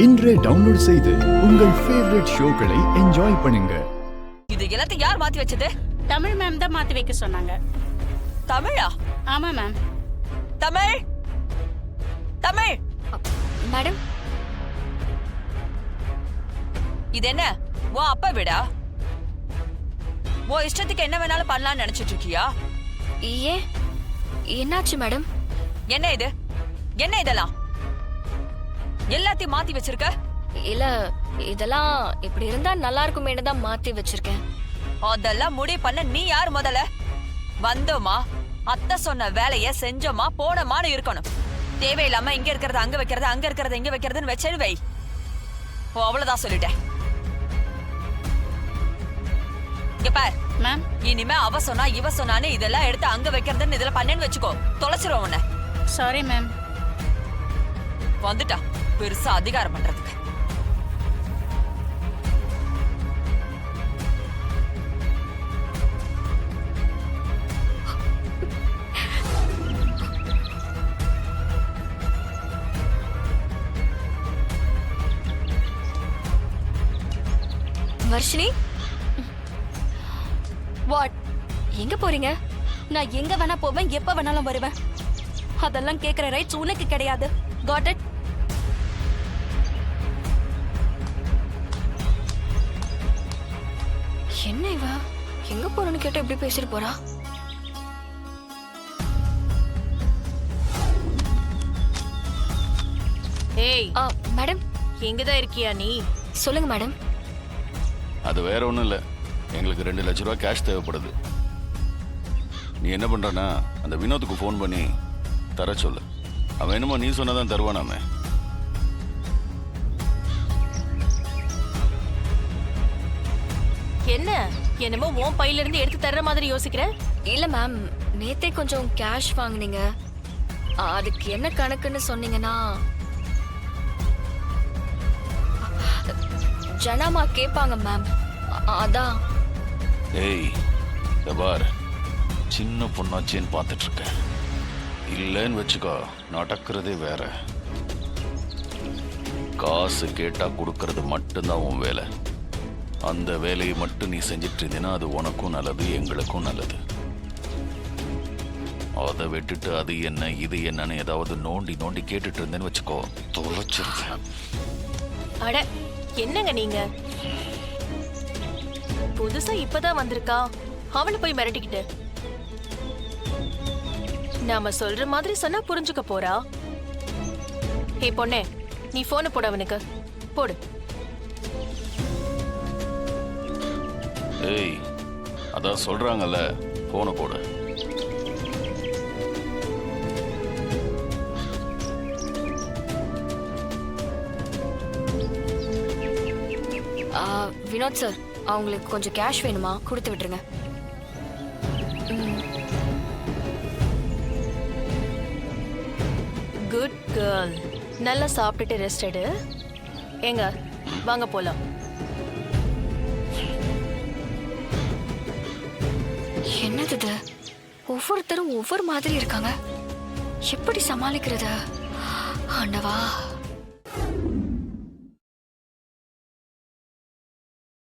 இன்றே டவுன்லோட் செய்து உங்கள் ஃபேவரட் ஷோக்களை என்ஜாய் பண்ணுங்க. இது எல்லாத்தையும் யார் மாத்தி வச்சது? தமிழ் மேம் தான் மாத்தி வைக்க சொன்னாங்க. தமிழா? ஆமா மேம். தமிழ் தமிழ் மேடம், இது என்ன உன் அப்பா வீடா? உன் இஷ்டத்துக்கு என்ன வேணாலும் பண்ணலாம்னு நினைச்சிட்டு இருக்கியா? ஏன் என்னாச்சு மேடம்? என்ன இது? என்ன இதெல்லாம் எல்லாத்தையும் மாத்தி வச்சிருக்க? இல்ல, இதெல்லாம் இப்படி இருந்தா நல்லா இருக்குமேனு தான் மாத்தி வச்சிருக்கேன். அதெல்லாம் முடிவு பண்ண நீ யார் முதல்ல? வந்தோமா, அத்தை சொன்ன வேலைய செஞ்சோமா, போனோமான்னு இருக்கணும். தேவையில்லாம இங்க இருக்கிறது அங்க வைக்கிறது, அங்க இருக்கிறது இங்க வைக்கிறதுன்னு வச்சது வை. அவ்வளவுதான் சொல்லிட்டேன். இங்க பார் மேம், இனிமே அவ சொன்னா இவ சொன்னான்னு இதெல்லாம் எடுத்து அங்க வைக்கிறதுன்னு இதுல பண்ணேன்னு வச்சுக்கோ, தொலைச்சிரும் உன்னை. Sorry ma'am. வந்துட்டா பெருசா அதிகாரம் பண்றதுக்கு. வர்ஷினி, வாட்? எங்க போறீங்க? நான் எங்க வேணா போவேன், எப்ப வேணாலும் வருவேன். அதெல்லாம் கேக்குற ரைட்ஸ் உனக்கு கிடையாது. Got it? என்ன இவ எங்க போறேன்னு கேட்டா எப்படி பேசிட்டு போறா? ஏய், மேடம். எங்கதான் இருக்கியா நீ? சொல்லுங்க மேடம். அது வேற ஒன்றும் இல்லை, எங்களுக்கு 2 லட்ச ரூபா கேஷ் தேவைப்படுது. நீ என்ன பண்ணுறனா, அந்த வினோத்துக்கு ஃபோன் பண்ணி தர சொல்லு. அவன் என்னமோ நீ சொன்னதான் தருவானாமே. என்ன என்னமோ உன் பையில இருந்து எடுத்து தர்ற மாதிரி யோசிக்கிற? இல்ல மேம், நேத்தே கொஞ்சம் கேஷ் வாங்குனீங்க, அதுக்கு என்ன கணக்குன்னு சொன்னீங்கன்னா ஜனாமா கேட்பாங்க மேம், அதான். ஏய் பார், சின்ன பொண்ணாச்சேன்னு பார்த்துட்டு இருக்கேன். இல்லைன்னு வச்சுக்கோ, நடக்கிறதே வேற. காசு கேட்டா கொடுக்கறது மட்டும்தான் உன் வேலை. அந்த வேலையை மட்டும் நீ செஞ்சிட்டு இருந்தீன்னா அது உனக்கும் நல்லது, எங்களுக்கும் நல்லது. அதை விட்டுட்டு அது என்ன இது என்னன்னு ஏதாவது நோண்டி நோண்டி கேட்டுட்டு இருந்தேன்னு வச்சுக்கோ, தொலைச்சிருக்கேன். அட என்னங்க நீங்க? புதுசா இப்பதான் வந்திருக்கா, அவளை போய் மிரட்டிக்கிட்டு. நாம சொல்ற மாதிரி சொன்னா புரிஞ்சுக்க போறா. ஏ பொண்ணே, நீ போனை போட, அவனுக்கு போடு. ஏய், அதான் சொல்றாங்கல்ல, போனை போடு. வினோத் சார், அவங்களுக்கு கொஞ்சம் கேஷ் வேணுமா, கொடுத்து விட்டுருங்க. Good girl. நல்லா சாப்பிட்டுட்டு ரெஸ்ட் எடு. எங்க வாங்க போலாம். என்னது இது? ஒவ்வொருத்தரும் ஒவ்வொரு மாதிரி இருக்காங்க, எப்படி சமாளிக்கிறது? ஆண்டவா.